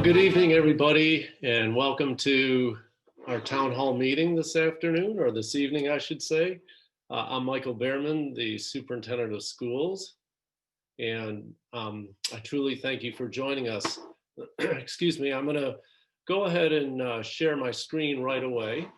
Good evening, everybody, and welcome to our town hall meeting this afternoon, or this evening, I should say. I'm Michael Behrman, the superintendent of schools, and I truly thank you for joining us. Excuse me, I'm going to go ahead and share my screen right away.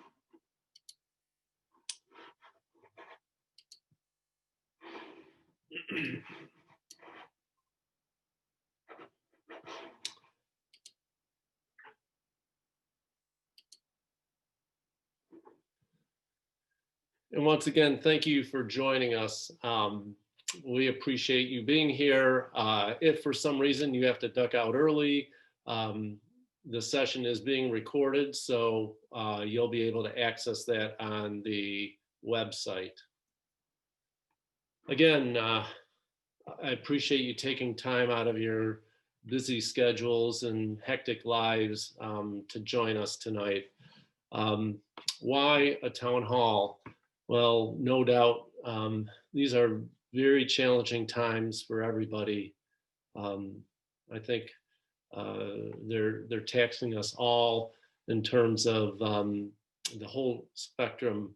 And once again, thank you for joining us. We appreciate you being here. If for some reason you have to duck out early, the session is being recorded, so you'll be able to access that on the website. Again, I appreciate you taking time out of your busy schedules and hectic lives to join us tonight. Why a town hall? Well, no doubt, these are very challenging times for everybody. I think they're taxing us all in terms of the whole spectrum,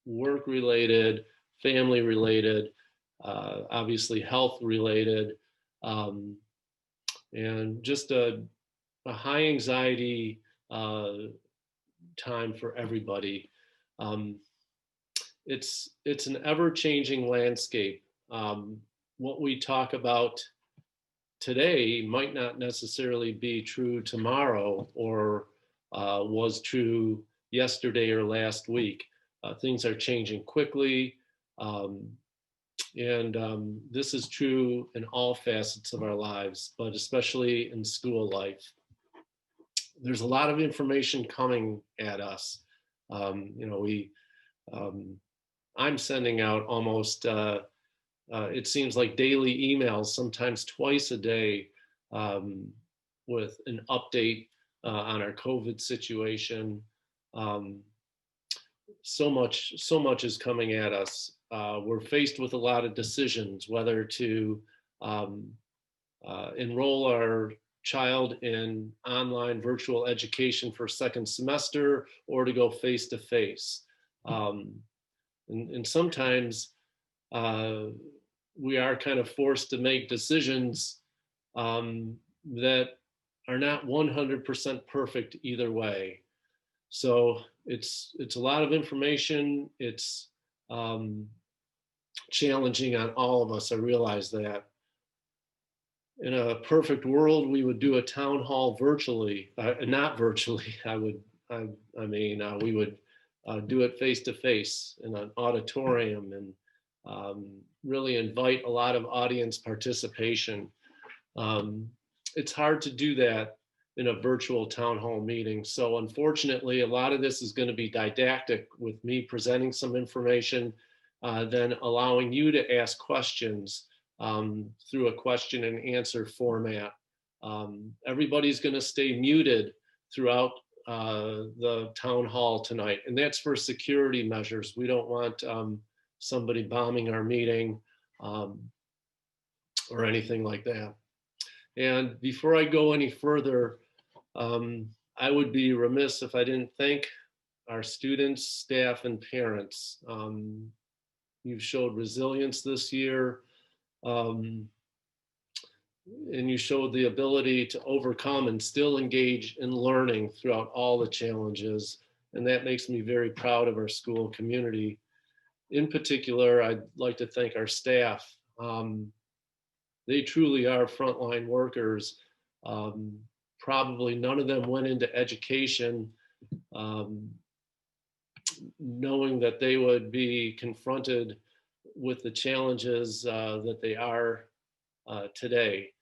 work-related, family-related, obviously health-related, and just a high anxiety time for everybody. It's an ever-changing landscape. What we talk about today might not necessarily be true tomorrow or was true yesterday or last week. Things are changing quickly, and this is true in all facets of our lives, but especially in school life. There's a lot of information coming at us. I'm sending out almost, it seems like daily emails, sometimes twice a day, with an update on our COVID situation. So much is coming at us. We're faced with a lot of decisions, whether to enroll our child in online virtual education for second semester or to go face-to-face. And sometimes we are kind of forced to make decisions that are not 100% perfect either way. So it's a lot of information. It's challenging on all of us. I realize that. In a perfect world, we would do a town hall virtually, not virtually. We would do it face-to-face in an auditorium and really invite a lot of audience participation. It's hard to do that in a virtual town hall meeting. So unfortunately, a lot of this is going to be didactic with me presenting some information, then allowing you to ask questions through a question and answer format. Everybody's going to stay muted throughout the town hall tonight, and that's for security measures. We don't want somebody bombing our meeting or anything like that. And before I go any further, I would be remiss if I didn't thank our students, staff, and parents. You've showed resilience this year. And you showed the ability to overcome and still engage in learning throughout all the challenges. And that makes me very proud of our school community. In particular, I'd like to thank our staff. They truly are frontline workers. Probably none of them went into education knowing that they would be confronted with the challenges that they are today,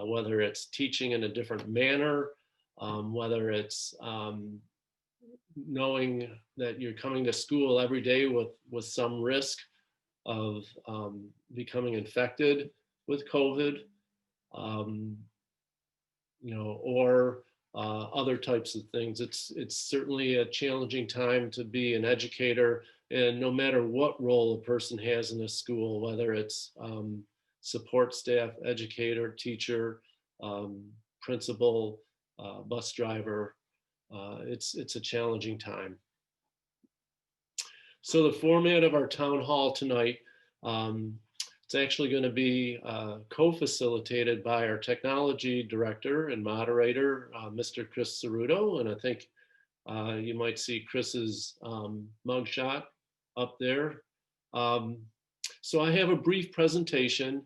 whether it's teaching in a different manner, whether it's knowing that you're coming to school every day with some risk of becoming infected with COVID, or other types of things. It's certainly a challenging time to be an educator, and no matter what role a person has in a school, whether it's support staff, educator, teacher, principal, bus driver. It's a challenging time. So the format of our town hall tonight, it's actually going to be co-facilitated by our technology director and moderator, Mr. Chris Ceruto. And I think you might see Chris's mugshot up there. So I have a brief presentation,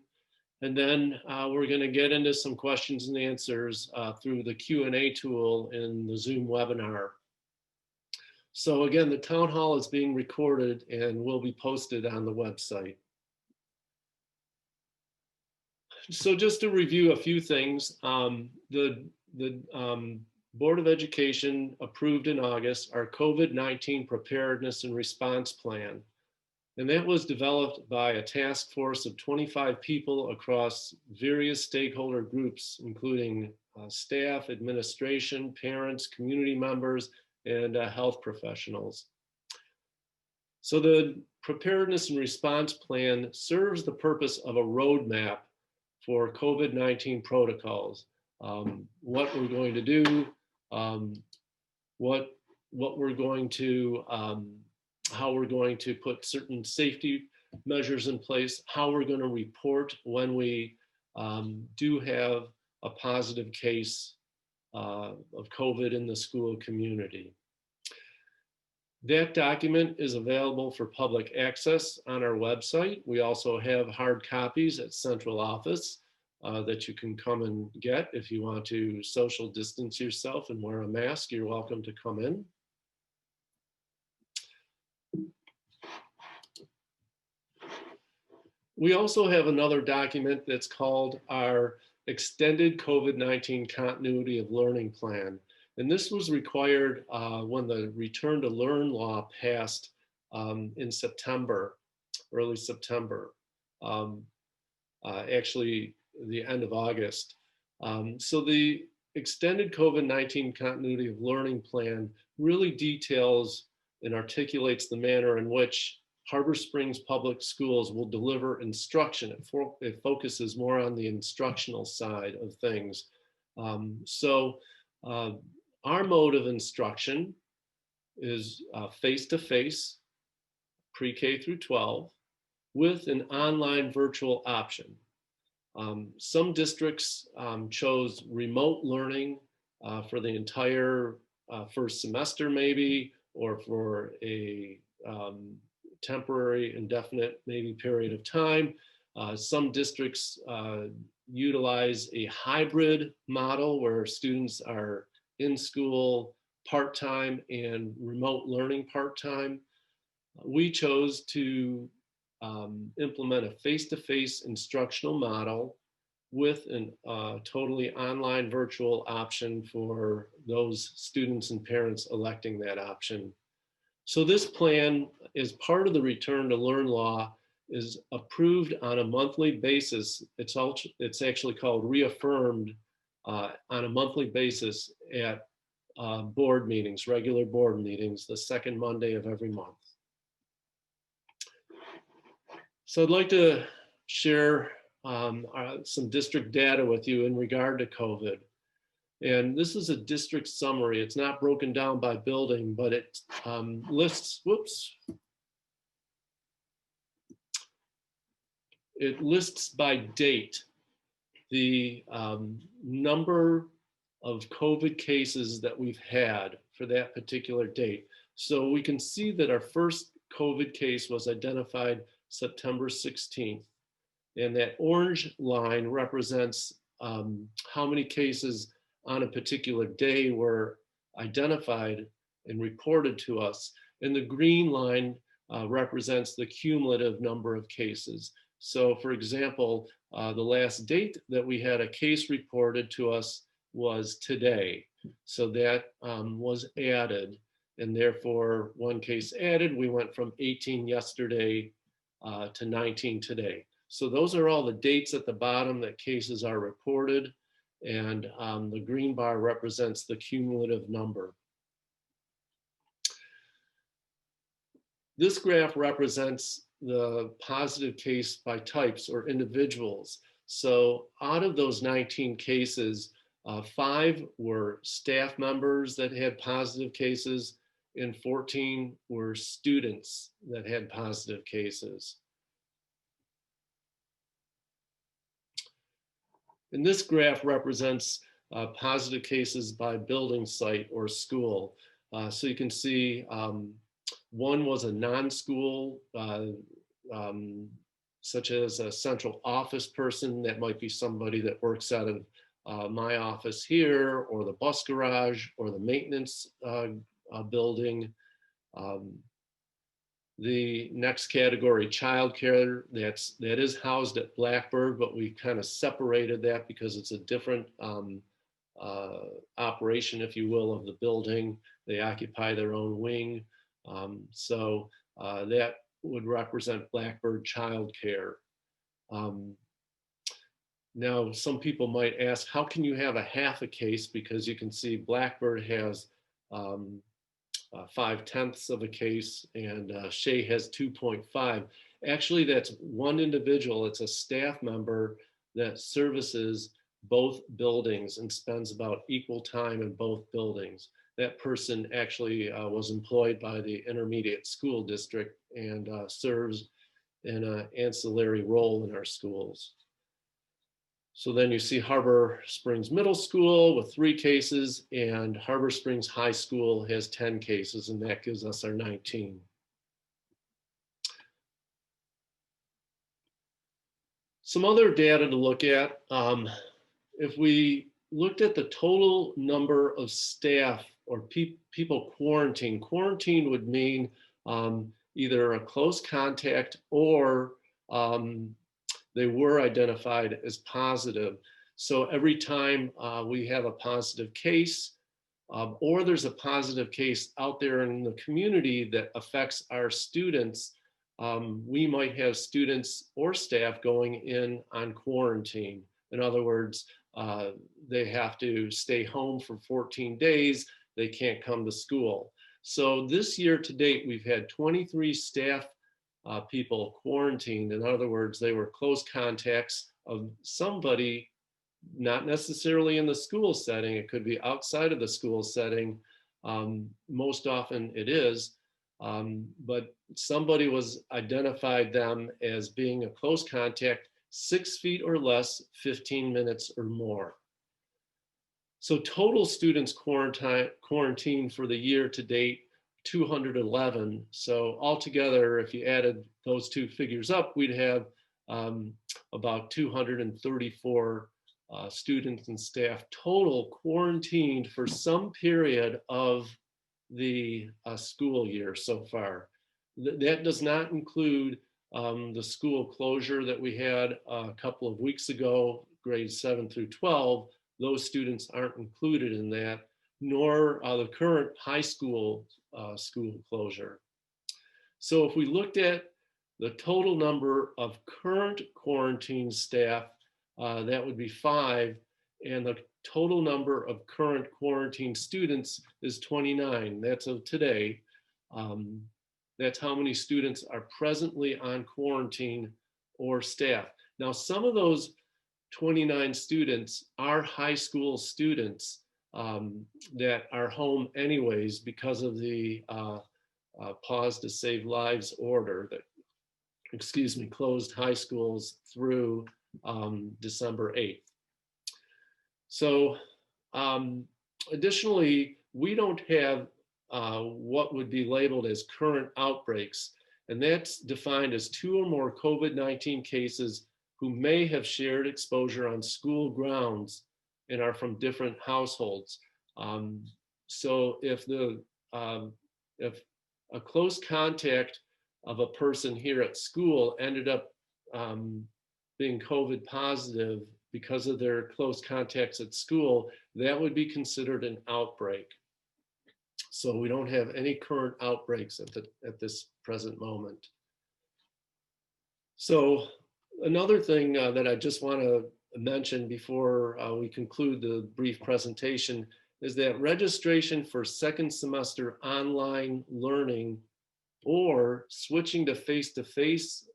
and then we're going to get into some questions and answers through the Q&A tool in the Zoom webinar. So again, the town hall is being recorded and will be posted on the website. So just to review a few things, the Board of Education approved in August our COVID-19 Preparedness and Response Plan. And that was developed by a task force of 25 people across various stakeholder groups, including staff, administration, parents, community members, and health professionals. So the Preparedness and Response Plan serves the purpose of a roadmap for COVID-19 protocols. What we're going to do, what we're going to, how we're going to put certain safety measures in place, how we're going to report when we do have a positive case of COVID in the school community. That document is available for public access on our website. We also have hard copies at central office that you can come and get. If you want to social distance yourself and wear a mask, you're welcome to come in. We also have another document that's called our Extended COVID-19 Continuity of Learning Plan. And this was required when the Return to Learn law passed in September, early September, actually the end of August. So the Extended COVID-19 Continuity of Learning Plan really details and articulates the manner in which Harbor Springs Public Schools will deliver instruction. It focuses more on the instructional side of things. Our mode of instruction is face-to-face, pre-K through 12, with an online virtual option. Some districts chose remote learning for the entire first semester maybe, or for a temporary, indefinite, maybe period of time. Some districts utilize a hybrid model where students are in school part-time and remote learning part-time. We chose to implement a face-to-face instructional model with a totally online virtual option for those students and parents electing that option. So this plan, as part of the Return to Learn law, is approved on a monthly basis. It's actually called reaffirmed on a monthly basis at board meetings, regular board meetings, the second Monday of every month. So I'd like to share some district data with you in regard to COVID. And this is a district summary. It's not broken down by building, but it lists, it lists by date the number of COVID cases that we've had for that particular date. So we can see that our first COVID case was identified September 16th. And that orange line represents how many cases on a particular day were identified and reported to us. And the green line represents the cumulative number of cases. So for example, the last date that we had a case reported to us was today. So that was added, and therefore one case added, we went from 18 yesterday to 19 today. So those are all the dates at the bottom that cases are reported, and the green bar represents the cumulative number. This graph represents the positive case by types or individuals. So out of those 19 cases, 5 were staff members that had positive cases, and 14 were students that had positive cases. And this graph represents positive cases by building site or school. So you can see one was a non-school, such as a central office person. That might be somebody that works out of my office here, or the bus garage, or the maintenance building. The next category, childcare, that is housed at Blackbird, but we kind of separated that because it's a different operation, if you will, of the building. They occupy their own wing. So that would represent Blackbird childcare. Now, some people might ask, how can you have a half a case? Because you can see Blackbird has 5/10 of a case, and Shea has 2.5. Actually, that's one individual. It's a staff member that services both buildings and spends about equal time in both buildings. That person actually was employed by the intermediate school district and serves in an ancillary role in our schools. So then you see Harbor Springs Middle School with 3 cases, and Harbor Springs High School has 10 cases, and that gives us our 19. Some other data to look at. If we looked at the total number of staff or people quarantined, quarantine would mean either a close contact or they were identified as positive. So every time we have a positive case, or there's a positive case out there in the community that affects our students, we might have students or staff going in on quarantine. In other words, they have to stay home for 14 days. They can't come to school. So this year to date, we've had 23 staff people quarantined. In other words, they were close contacts of somebody, not necessarily in the school setting. It could be outside of the school setting. Most often it is, but somebody was identified them as being a close contact 6 feet or less, 15 minutes or more. So total students quarantined for the year to date, 211. So altogether, if you added those two figures up, we'd have about 234 students and staff total quarantined for some period of the school year so far. That does not include the school closure that we had a couple of weeks ago, grades 7 through 12. Those students aren't included in that, nor the current high school school closure. So if we looked at the total number of current quarantine staff, that would be 5, and the total number of current quarantine students is 29. That's of today. That's how many students are presently on quarantine or staff. Now, some of those 29 students are high school students that are home anyways because of the Pause to Save Lives order that, closed high schools through December 8th. So additionally, we don't have what would be labeled as current outbreaks, and that's defined as 2 or more COVID-19 cases who may have shared exposure on school grounds and are from different households. So if a close contact of a person here at school ended up being COVID positive because of their close contacts at school, that would be considered an outbreak. So we don't have any current outbreaks at this present moment. So another thing that I just want to mention before we conclude the brief presentation is that registration for second semester online learning or switching to face-to-face,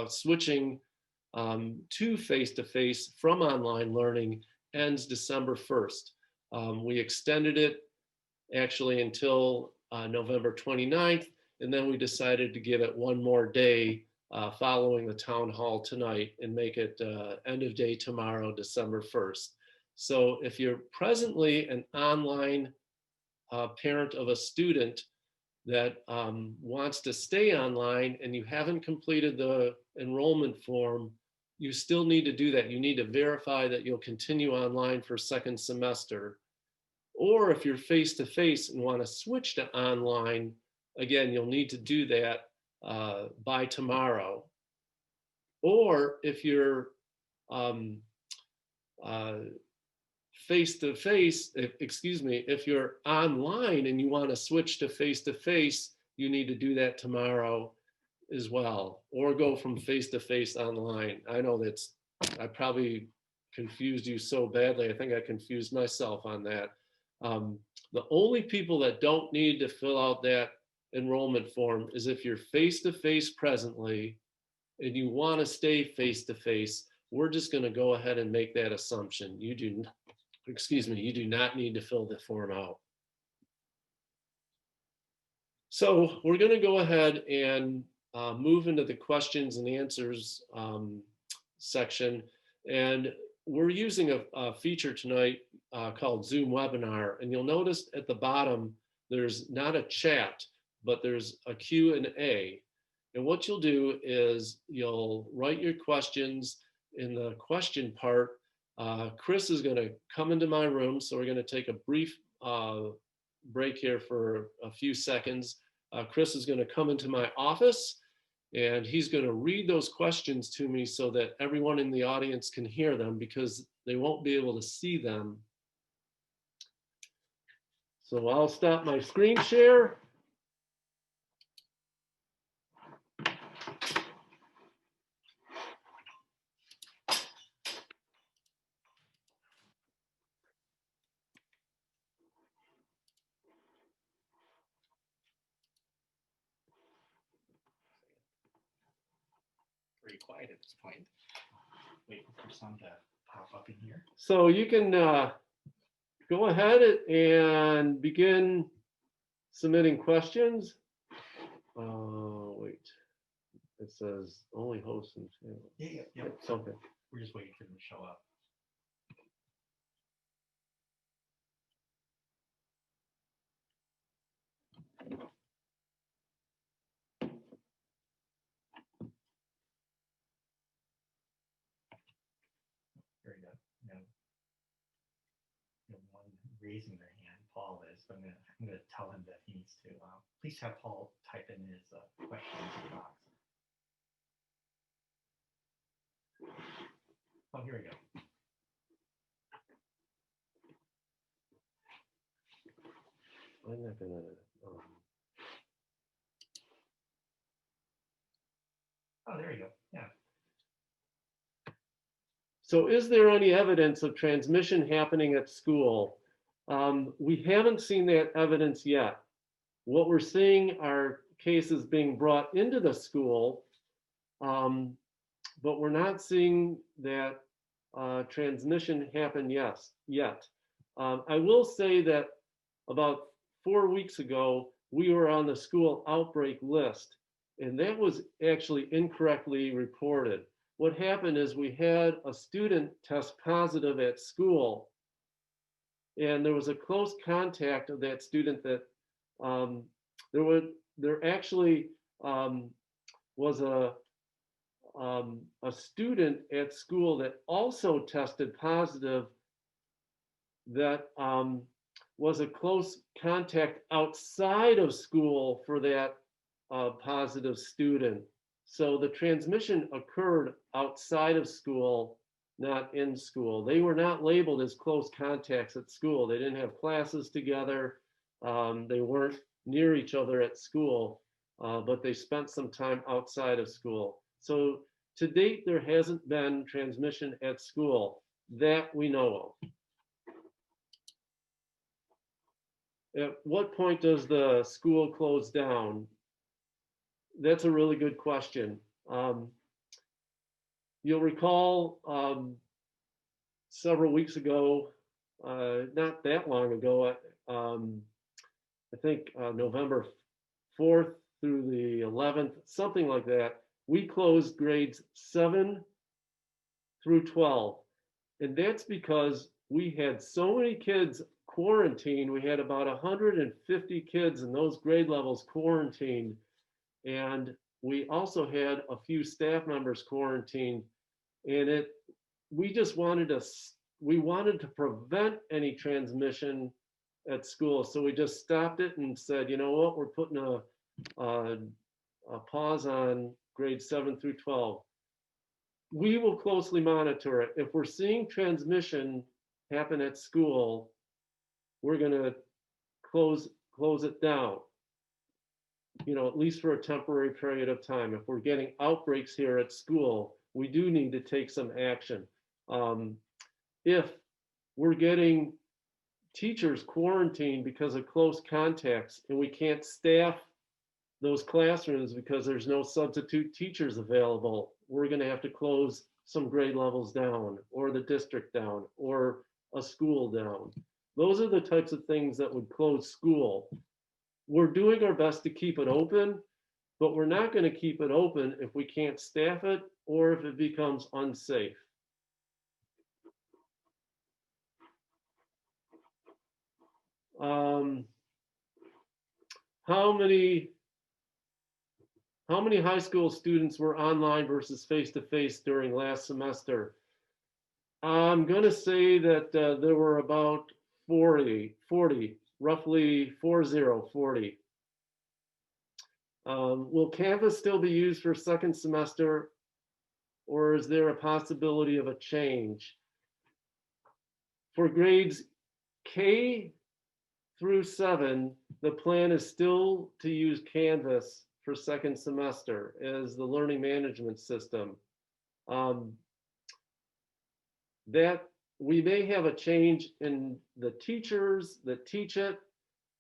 switching to face-to-face from online learning ends December 1st. We extended it actually until November 29th, and then we decided to give it one more day following the town hall tonight and make it end of day tomorrow, December 1st. So if you're presently an online parent of a student that wants to stay online and you haven't completed the enrollment form, you still need to do that. You need to verify that you'll continue online for second semester. Or if you're face-to-face and want to switch to online, again, you'll need to do that by tomorrow. Or if you're face-to-face, if you're online and you want to switch to face-to-face, you need to do that tomorrow as well, or go from face-to-face online. I know I probably confused you so badly. I think I confused myself on that. The only people that don't need to fill out that enrollment form is if you're face-to-face presently and you want to stay face-to-face. We're just going to go ahead and make that assumption. You do not need to fill the form out. So we're going to go ahead and move into the questions and answers section. And we're using a feature tonight called Zoom Webinar. And you'll notice at the bottom, there's not a chat, but there's a Q&A. And what you'll do is you'll write your questions in the question part. Chris is going to come into my room. So we're going to take a brief break here for a few seconds. Chris is going to come into my office and he's going to read those questions to me so that everyone in the audience can hear them, because they won't be able to see them. So I'll stop my screen share. Pretty quiet at this point. Waiting for some to pop up in here. So you can go ahead and begin submitting questions. Wait, it says only hosts and channels. Yeah. It's okay. We're just waiting for them to show up. There you go. No one raising their hand. Paul is. But I'm gonna tell him that he needs to. Please have Paul type in his question into the box. Oh, here we go. I'm not gonna. Oh, there you go. Yeah. So is there any evidence of transmission happening at school? We haven't seen that evidence yet. What we're seeing are cases being brought into the school, but we're not seeing that transmission happen yet. I will say that about 4 weeks ago, we were on the school outbreak list, and that was actually incorrectly reported. What happened is we had a student test positive at school, and there was a close contact of that student that there actually was a student at school that also tested positive that was a close contact outside of school for that positive student. So the transmission occurred outside of school, not in school. They were not labeled as close contacts at school. They didn't have classes together. They weren't near each other at school, but they spent some time outside of school. So to date, there hasn't been transmission at school that we know of. At what point does the school close down? That's a really good question. You'll recall several weeks ago, not that long ago, I think November 4th through the 11th, something like that, we closed grades 7 through 12. And that's because we had so many kids quarantined. We had about 150 kids in those grade levels quarantined. And we also had a few staff members quarantined. And we just wanted to prevent any transmission at school. So we just stopped it and said, you know what, we're putting a pause on grades 7 through 12. We will closely monitor it. If we're seeing transmission happen at school, we're going to close it down, at least for a temporary period of time. If we're getting outbreaks here at school, we do need to take some action. If we're getting teachers quarantined because of close contacts and we can't staff those classrooms because there's no substitute teachers available, we're going to have to close some grade levels down, or the district down, or a school down. Those are the types of things that would close school. We're doing our best to keep it open, but we're not going to keep it open if we can't staff it or if it becomes unsafe. How many high school students were online versus face-to-face during last semester? I'm going to say that there were about 40, roughly 40. Will Canvas still be used for second semester, or is there a possibility of a change? For grades K through 7, the plan is still to use Canvas for second semester as the learning management system. That we may have a change in the teachers that teach it.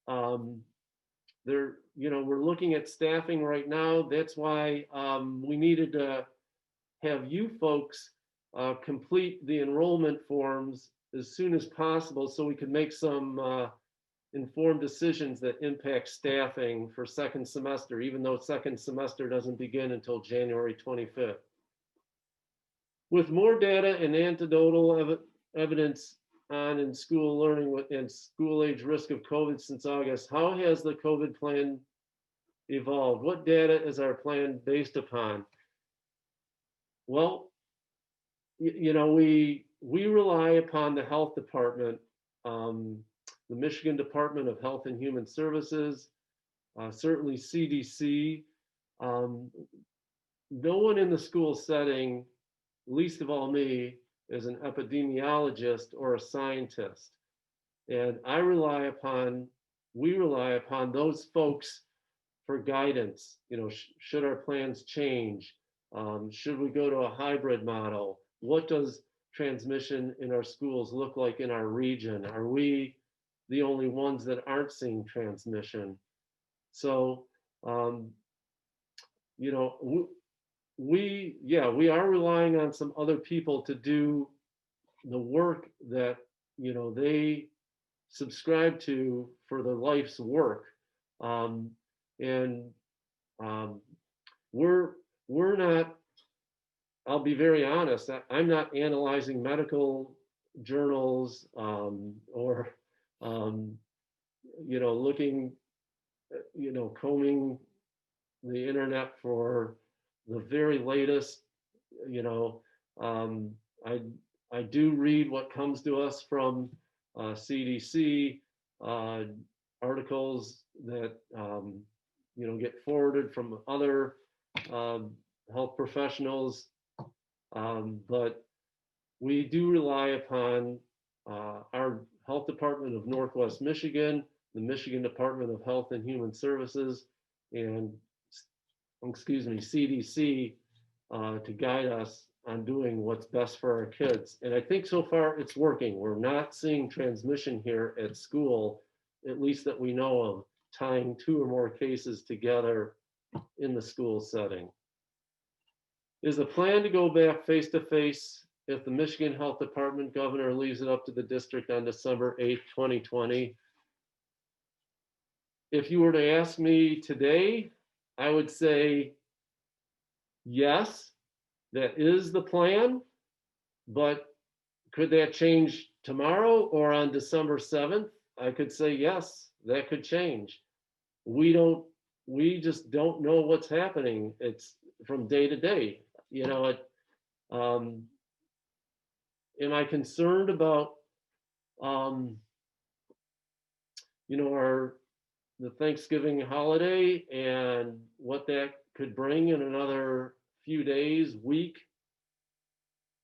We're looking at staffing right now. That's why we needed to have you folks complete the enrollment forms as soon as possible so we could make some informed decisions that impact staffing for second semester, even though second semester doesn't begin until January 25th. With more data and anecdotal evidence on in school learning and school age risk of COVID since August, how has the COVID plan evolved? What data is our plan based upon? Well, we rely upon the health department, the Michigan Department of Health and Human Services, certainly CDC. No one in the school setting, least of all me, is an epidemiologist or a scientist. And we rely upon those folks for guidance. Should our plans change? Should we go to a hybrid model? What does transmission in our schools look like in our region? Are we the only ones that aren't seeing transmission? So, we are relying on some other people to do the work that, they subscribe to for their life's work. We're not, I'll be very honest, I'm not analyzing medical journals or looking, combing the internet for the very latest. I do read what comes to us from CDC, articles that get forwarded from other health professionals, but we do rely upon our Health Department of Northwest Michigan, the Michigan Department of Health and Human Services, and CDC to guide us on doing what's best for our kids. And I think so far it's working. We're not seeing transmission here at school, at least that we know of, tying 2 or more cases together in the school setting. Is the plan to go back face-to-face if the Michigan Health Department governor leaves it up to the district on December 8th, 2020. If you were to ask me today, I would say yes, that is the plan, but could that change tomorrow or on December 7th? I could say yes, that could change. We just don't know what's happening. It's from day to day. You know, um, am I concerned about, um, our the Thanksgiving holiday and what that could bring in another few days, week,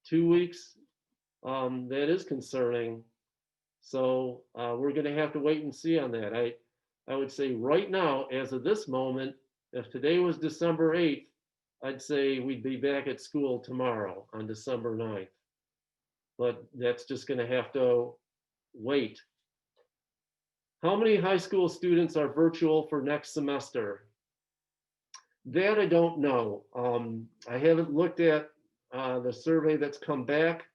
2 weeks? That is concerning. So we're going to have to wait and see on that. I would say right now, as of this moment, if today was December 8th, I'd say we'd be back at school tomorrow on December 9th. But that's just going to have to wait. How many high school students are virtual for next semester? That I don't know. I haven't looked at the survey that's come back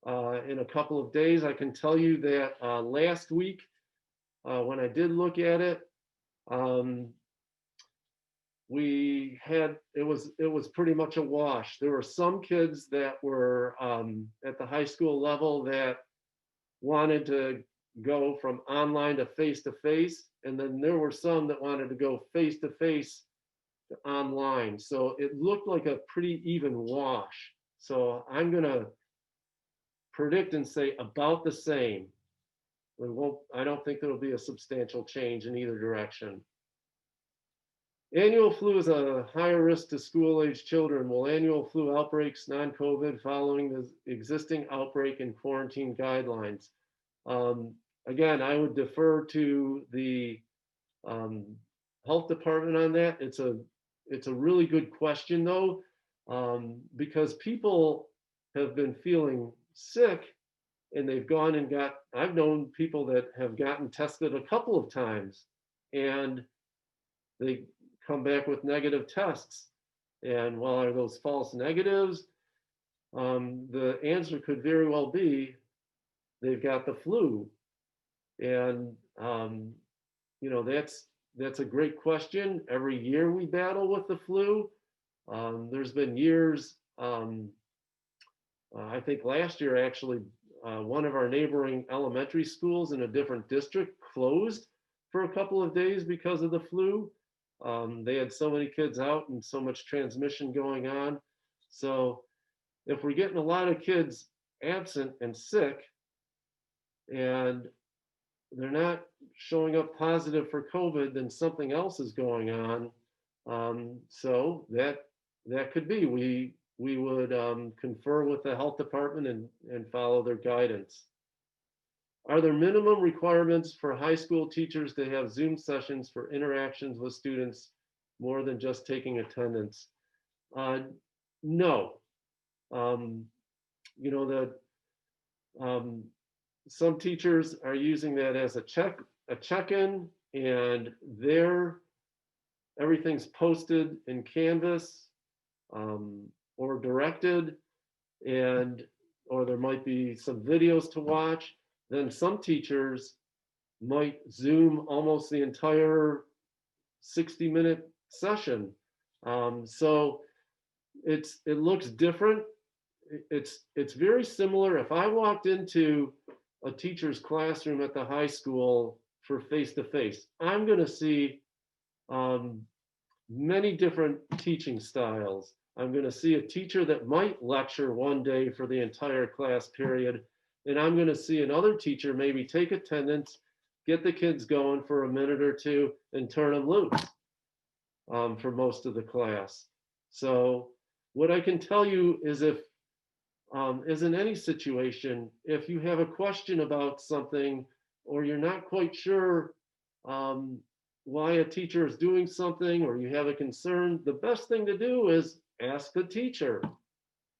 in a couple of days. I can tell you that last week, when I did look at it, it was pretty much a wash. There were some kids that were at the high school level that wanted to go from online to face, and then there were some that wanted to go face to online. So it looked like a pretty even wash. So I'm gonna predict and say about the same. I don't think there'll be a substantial change in either direction. Annual flu is a higher risk to school-age children. Will annual flu outbreaks, non-COVID, following the existing outbreak and quarantine guidelines? Again, I would defer to the health department on that. It's a really good question though, because people have been feeling sick and they've gone and I've known people that have gotten tested a couple of times and they come back with negative tests. And while are those false negatives? The answer could very well be they've got the flu. And that's a great question. Every year we battle with the flu. There's been years, I think last year actually, one of our neighboring elementary schools in a different district closed for a couple of days because of the flu. They had so many kids out and so much transmission going on. So if we're getting a lot of kids absent and sick and they're not showing up positive for COVID, then something else is going on. So that could be. We would confer with the health department and follow their guidance. Are there minimum requirements for high school teachers to have Zoom sessions for interactions with students more than just taking attendance? No. Some teachers are using that as a check-in, and everything's posted in Canvas or directed, or there might be some videos to watch. Then some teachers might Zoom almost the entire 60-minute session. So it looks different. It's very similar. If I walked into a teacher's classroom at the high school for face-to-face, I'm going to see many different teaching styles. I'm going to see a teacher that might lecture one day for the entire class period, and I'm going to see another teacher maybe take attendance, get the kids going for a minute or two, and turn them loose for most of the class. So what I can tell you is as in any situation, if you have a question about something or you're not quite sure why a teacher is doing something, or you have a concern, the best thing to do is ask the teacher.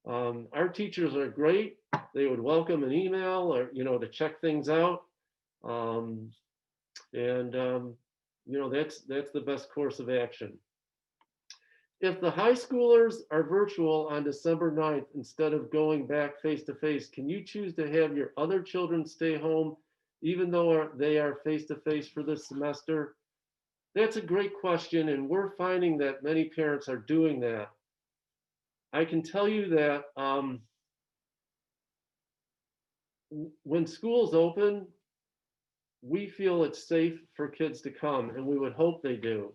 Our teachers are great. They would welcome an email or, to check things out. That's the best course of action. if the high schoolers are virtual on December 9th instead of going back face to face, can you choose to have your other children stay home even though they are face to face for this semester? That's a great question, and we're finding that many parents are doing that. I can tell you that when schools open, we feel it's safe for kids to come, and we would hope they do.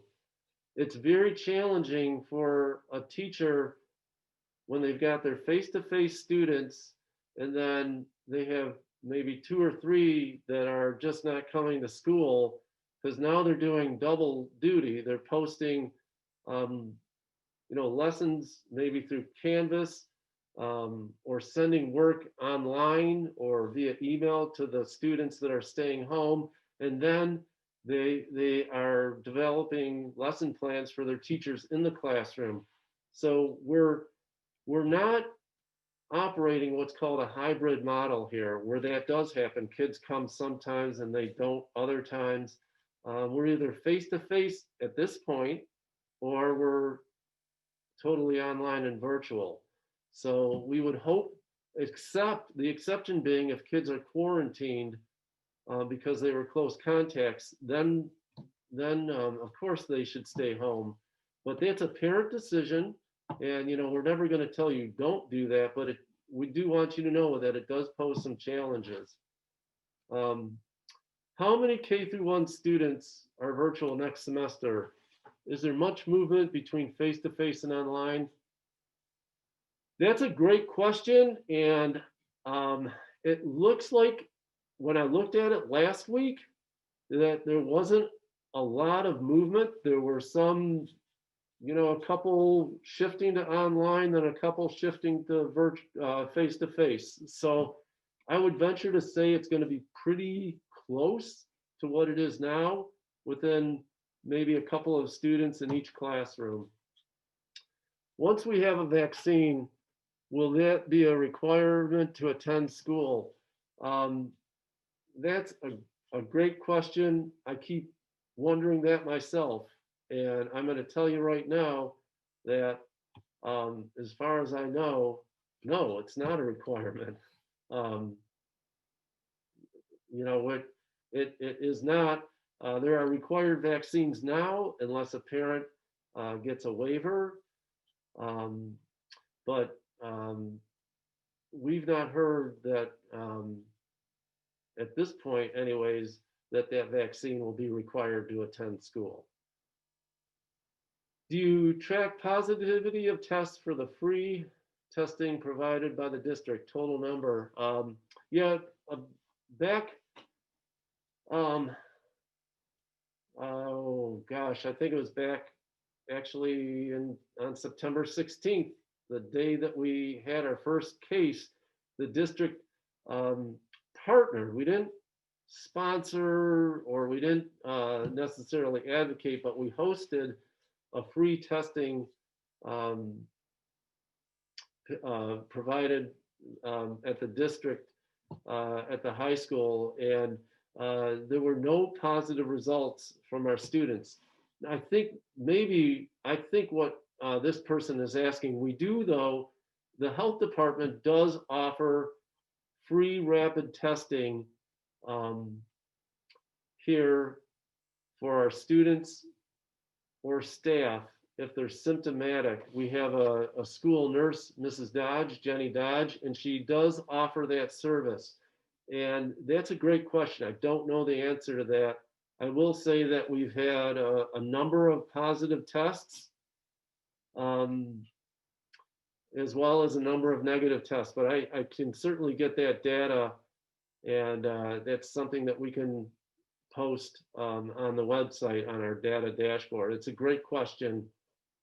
It's very challenging for a teacher when they've got their face-to-face students and then they have maybe two or three that are just not coming to school because now they're doing double duty. They're posting, um, lessons maybe through Canvas, or sending work online or via email to the students that are staying home. And then they are developing lesson plans for their teachers in the classroom. So we're not operating what's called a hybrid model here, where that does happen. Kids come sometimes and they don't other times. We're either face to face at this point, or we're totally online and virtual. So we would hope, except the exception being if kids are quarantined because they were close contacts, then of course they should stay home. But that's a parent decision, and we're never going to tell you don't do that. But we do want you to know that it does pose some challenges. Um, how many K through 1 students are virtual next semester? Is there much movement between face to face and online? That's a great question, and it looks like when I looked at it last week that there wasn't a lot of movement. There were some, a couple shifting to online, then a couple shifting to face to face. So I would venture to say it's going to be pretty close to what it is now, within maybe a couple of students in each classroom. Once we have a vaccine, will that be a requirement to attend school? Um, that's a great question. I keep wondering that myself. And I'm going to tell you right now that as far as I know, no, it's not a requirement. Um, what it is not. There are required vaccines now, unless a parent gets a waiver. Um, but we've not heard that at this point, anyways, that vaccine will be required to attend school. Do you track positivity of tests for the free testing provided by the district? Total number? Yeah, back. Um, oh gosh, I think it was back actually on September 16th, the day that we had our first case. The district partnered. We didn't sponsor, or we didn't necessarily advocate, but we hosted a free testing um, provided at the district at the high school, and there were no positive results from our students. I think what this person is asking, we do though, the health department does offer free rapid testing um, here for our students or staff if they're symptomatic. We have a school nurse, Mrs. Dodge, Jenny Dodge, and she does offer that service. And that's a great question. I don't know the answer to that. I will say that we've had a number of positive tests, as well as a number of negative tests, but I can certainly get that data, and that's something that we can post on the website on our data dashboard. It's a great question,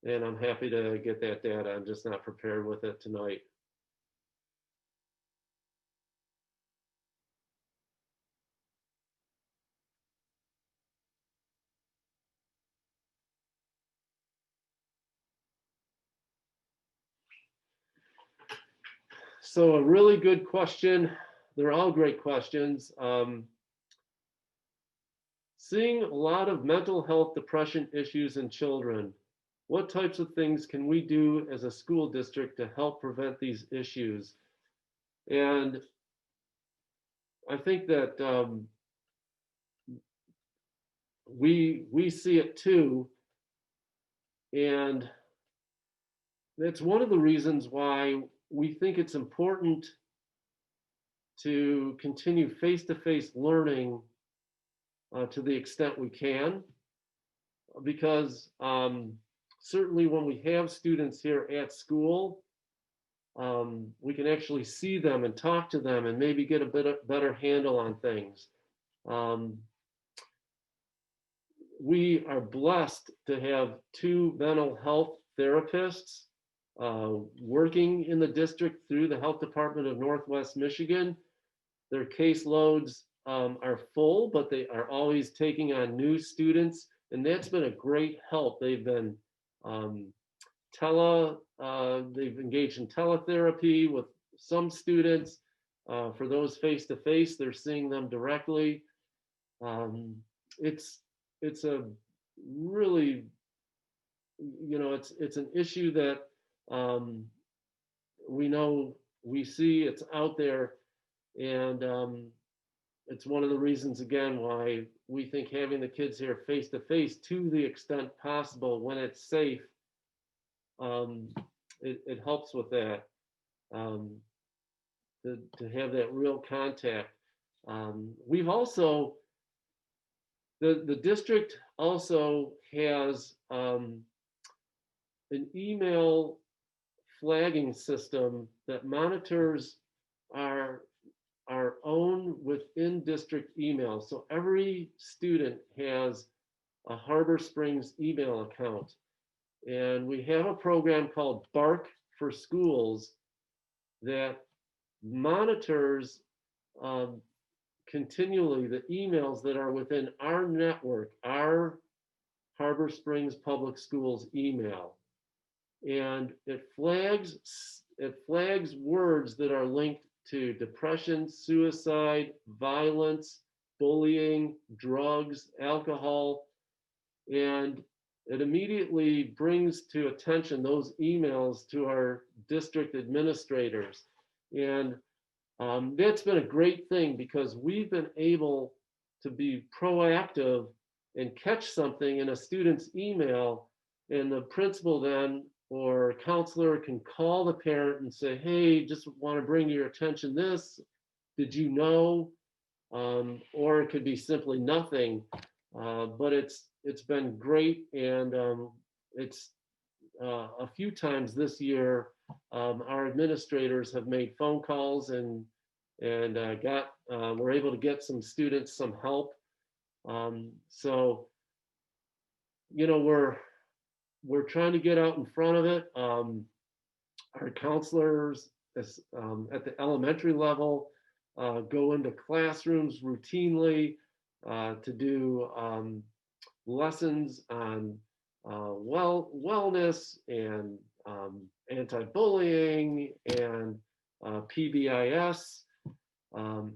and I'm happy to get that data. I'm just not prepared with it tonight. So a really good question. They're all great questions. Seeing a lot of mental health depression issues in children. What types of things can we do as a school district to help prevent these issues? And I think that we see it too, and that's one of the reasons why we think it's important to continue face-to-face learning to the extent we can, because certainly when we have students here at school, we can actually see them and talk to them and maybe get a bit better handle on things. Um, we are blessed to have two mental health therapists working in the district through the Health Department of Northwest Michigan. Their caseloads are full, but they are always taking on new students, and that's been a great help. They've been um, they've engaged in teletherapy with some students. For those face to face, they're seeing them directly. Um, it's it's a really, it's an issue that um, we know, we see it's out there, and it's one of the reasons again why we think having the kids here face to face to the extent possible when it's safe, um, it helps with that, um, to have that real contact. We've also, the district also has an email flagging system that monitors our our own within district email. So every student has a Harbor Springs email account. And we have a program called Bark for Schools that monitors um, continually the emails that are within our network, our Harbor Springs Public Schools email. And it flags words that are linked to depression, suicide, violence, bullying, drugs, alcohol, and it immediately brings to attention those emails to our district administrators. And that's been a great thing because we've been able to be proactive and catch something in a student's email, and the principal then or counselor can call the parent and say, hey, just want to bring to your attention this. Did you know? Or it could be simply nothing. But it's been great, and it's a few times this year, our administrators have made phone calls and we're able to get some students some help. So we're trying to get out in front of it. Our counselors at the elementary level go into classrooms routinely to do lessons on wellness and anti-bullying and PBIS,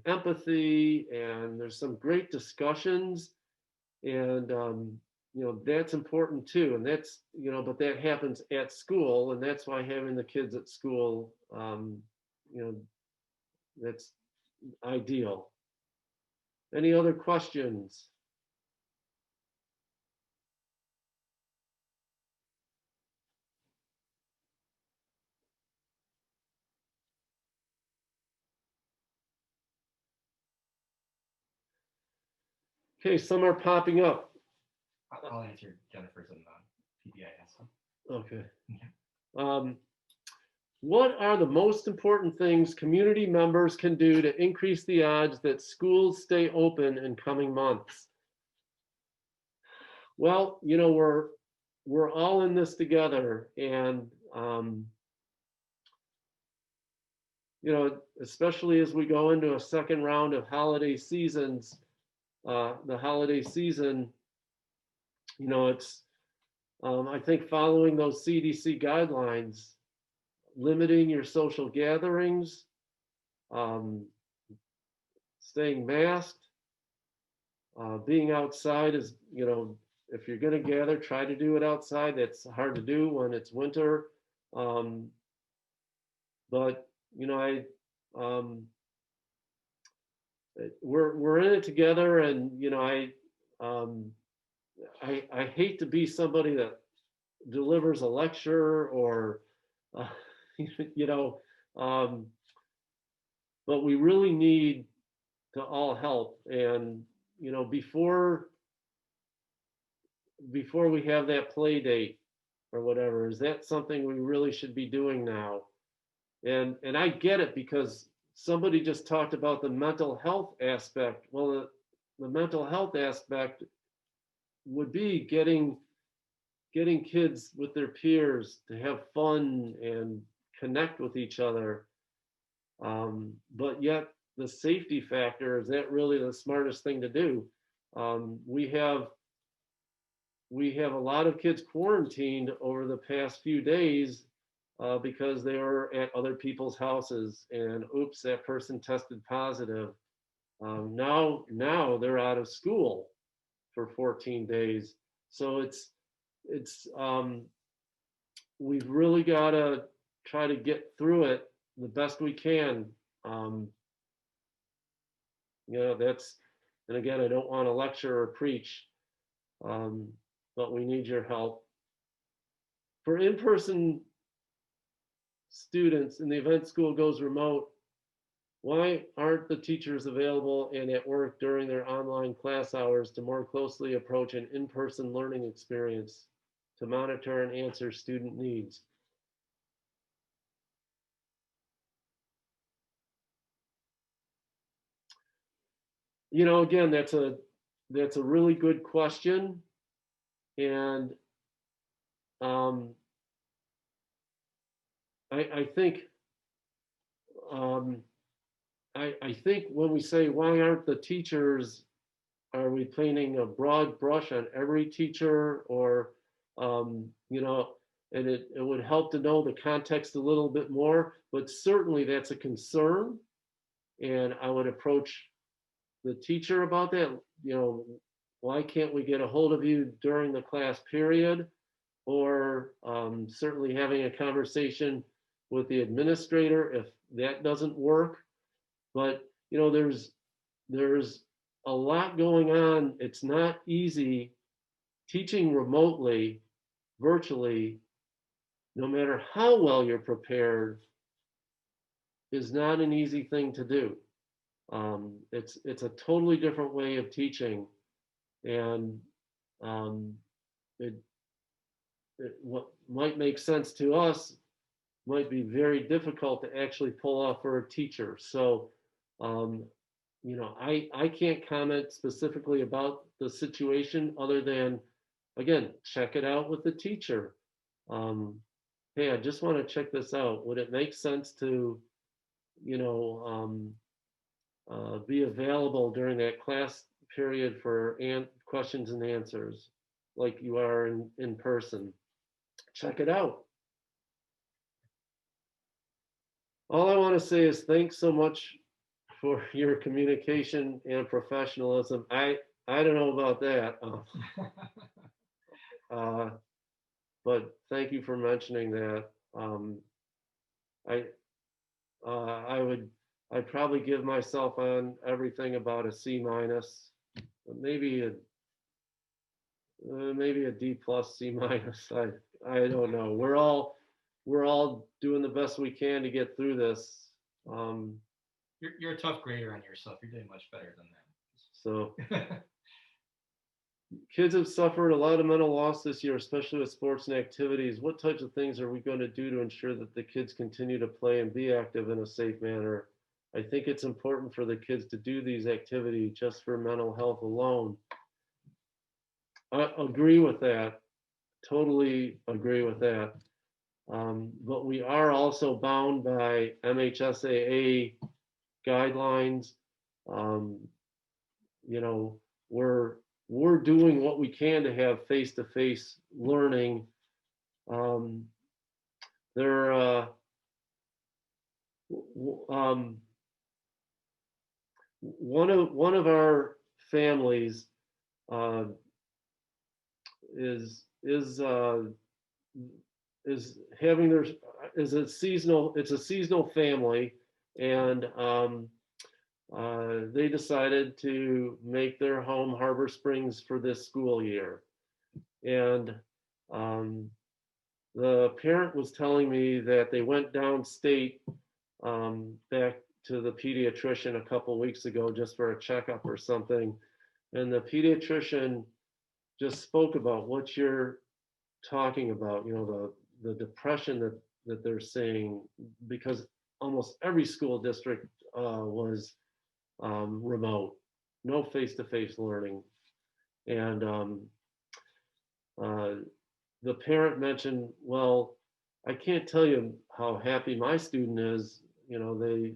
empathy, and there's some great discussions, and that's important too, and that's but that happens at school, and that's why having the kids at school, you know, that's ideal. Any other questions? Okay, some are popping up. I'll answer Jennifer's and PBIS. Okay. Yeah. What are the most important things community members can do to increase the odds that schools stay open in coming months? Well, we're all in this together, and especially as we go into a second round of holiday seasons, the holiday season, it's I think following those CDC guidelines, limiting your social gatherings, um, staying masked, being outside if you're going to gather, try to do it outside. That's hard to do when it's winter. Um, but you know, um, we're in it together, and you know, um, I hate to be somebody that delivers a lecture or uh, you know, um, but we really need to all help. And you know, before we have that play date or whatever, is that something we really should be doing now? And I get it, because somebody just talked about the mental health aspect. Well, the mental health aspect would be getting kids with their peers to have fun and connect with each other. But yet the safety factor, is that really the smartest thing to do? We have a lot of kids quarantined over the past few days because they were at other people's houses, and oops, that person tested positive. Now they're out of school for 14 days. So it's we've really got to try to get through it the best we can. Um, that's, and again, I don't want to lecture or preach, um, but we need your help. For in-person students, in the event school goes remote, why aren't the teachers available and at work during their online class hours to more closely approach an in-person learning experience to monitor and answer student needs? Again, that's a really good question, and um, I think um, I think when we say why aren't the teachers, are we painting a broad brush on every teacher, or and it would help to know the context a little bit more, but certainly that's a concern, and I would approach the teacher about that. Why can't we get a hold of you during the class period? Or certainly having a conversation with the administrator if that doesn't work. But there's a lot going on. It's not easy teaching remotely, virtually, no matter how well you're prepared, is not an easy thing to do. It's a totally different way of teaching, and um, it, what might make sense to us might be very difficult to actually pull off for a teacher. So, um, I can't comment specifically about the situation other than, again, check it out with the teacher. Um, hey, I just want to check this out. Would it make sense to, you know, be available during that class period for questions and answers like you are in person? Check it out. All I want to say is thanks so much for your communication and professionalism. I don't know about that, uh, but thank you for mentioning that. I I'd probably give myself on everything about a C minus, maybe a D plus, C minus. I don't know. We're all doing the best we can to get through this. Um, You're a tough grader on yourself. You're doing much better than so that. kids have suffered a lot of mental loss this year, especially with sports and activities. What types of things are we going to do to ensure that the kids continue to play and be active in a safe manner? I think it's important for the kids to do these activities just for mental health alone. I agree with that. Totally agree with that. But we are also bound by MHSAA guidelines. Um, you know, we're doing what we can to have face-to-face learning. Um, there, um, one of our families uh, is having their is a seasonal. It's a seasonal family, and they decided to make their home Harbor Springs for this school year. And the parent was telling me that they went downstate back to the pediatrician a couple weeks ago just for a checkup or something. And the pediatrician just spoke about what you're talking about, the depression that they're seeing, because almost every school district was remote, no face-to-face learning. And the parent mentioned, well, I can't tell you how happy my student is. They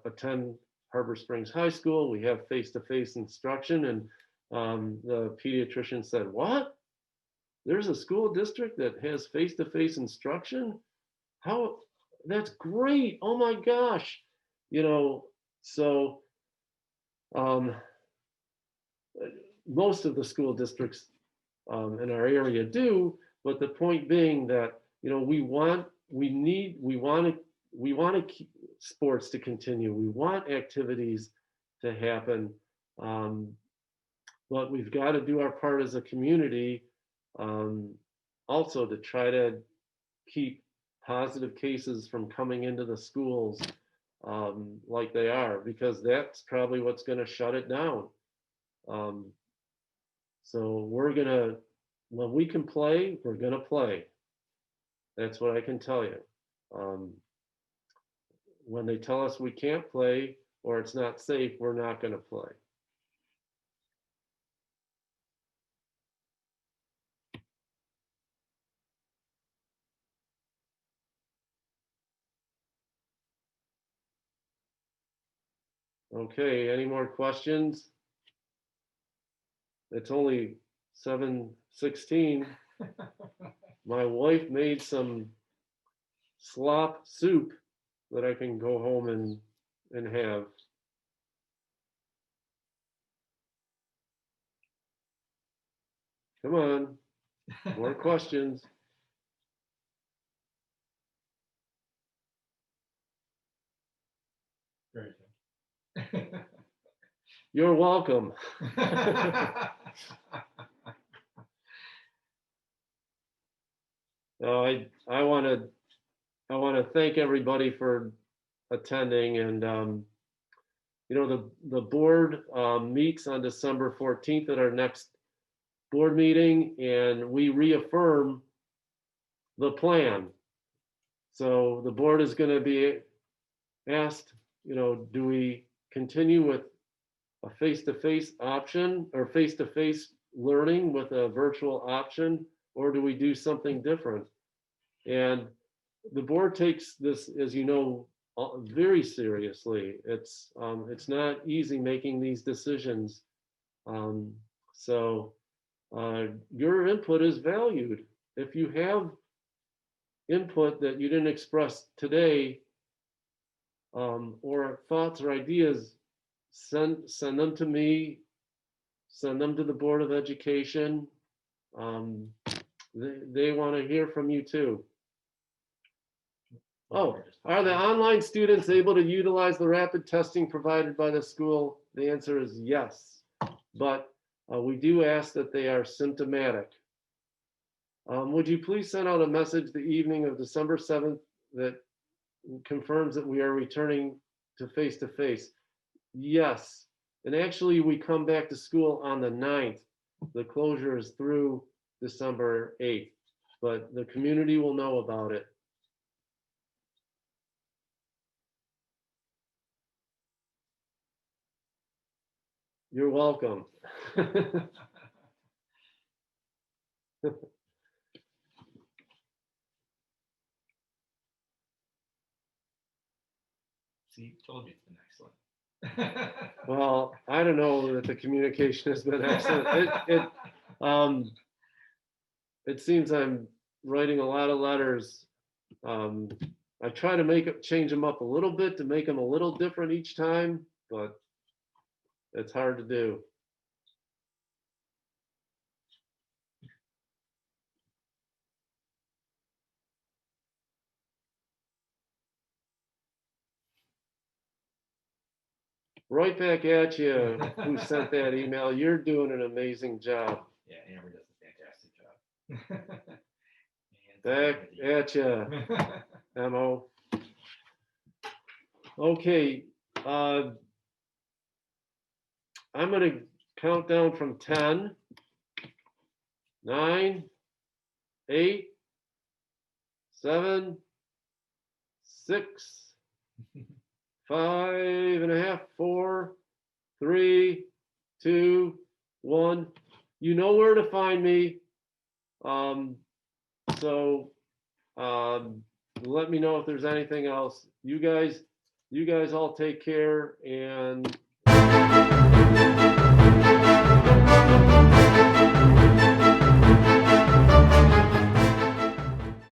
attend Harbor Springs High School. We have face-to-face instruction. And the pediatrician said, what? There's a school district that has face-to-face instruction? How? That's great. Oh my gosh. So most of the school districts in our area do, but the point being that we want sports to continue. We want activities to happen, but we've got to do our part as a community, also to try to keep positive cases from coming into the schools like they are, because that's probably what's going to shut it down. So when we can play, we're gonna play. That's what I can tell you. When they tell us we can't play or it's not safe, we're not gonna play. Okay, any more questions? It's only 7:16. My wife made some slop soup that I can go home and have. Come on, more questions. Very good. You're welcome. I want to thank everybody for attending, and the board meets on December 14th at our next board meeting, and we reaffirm the plan. So the board is going to be asked, do we continue with a face-to-face option or face-to-face learning with a virtual option, or do we do something different? And the board takes this, as you know, very seriously. It's not easy making these decisions. So your input is valued. If you have input that you didn't express today, or thoughts or ideas, send them to me, send them to the Board of Education. They want to hear from you too. Oh, are the online students able to utilize the rapid testing provided by the school? The answer is yes, but we do ask that they are symptomatic. Would you please send out a message the evening of December 7th that confirms that we are returning to face-to-face? Yes, and actually we come back to school on the 9th. The closure is through December 8th, but the community will know about it. You're welcome. See, told you it's been excellent. Well, I don't know that the communication has been excellent. It seems I'm writing a lot of letters. I try to change them up a little bit to make them a little different each time, but it's hard to do. Right back at you, who sent that email. You're doing an amazing job. Yeah, Amber does a fantastic job. Back at you, Mo. Okay, I'm gonna count down from 10, 9, 8, 7, 6, 5.5, 4, 3, 2, 1. You know where to find me. So let me know if there's anything else. You guys all take care and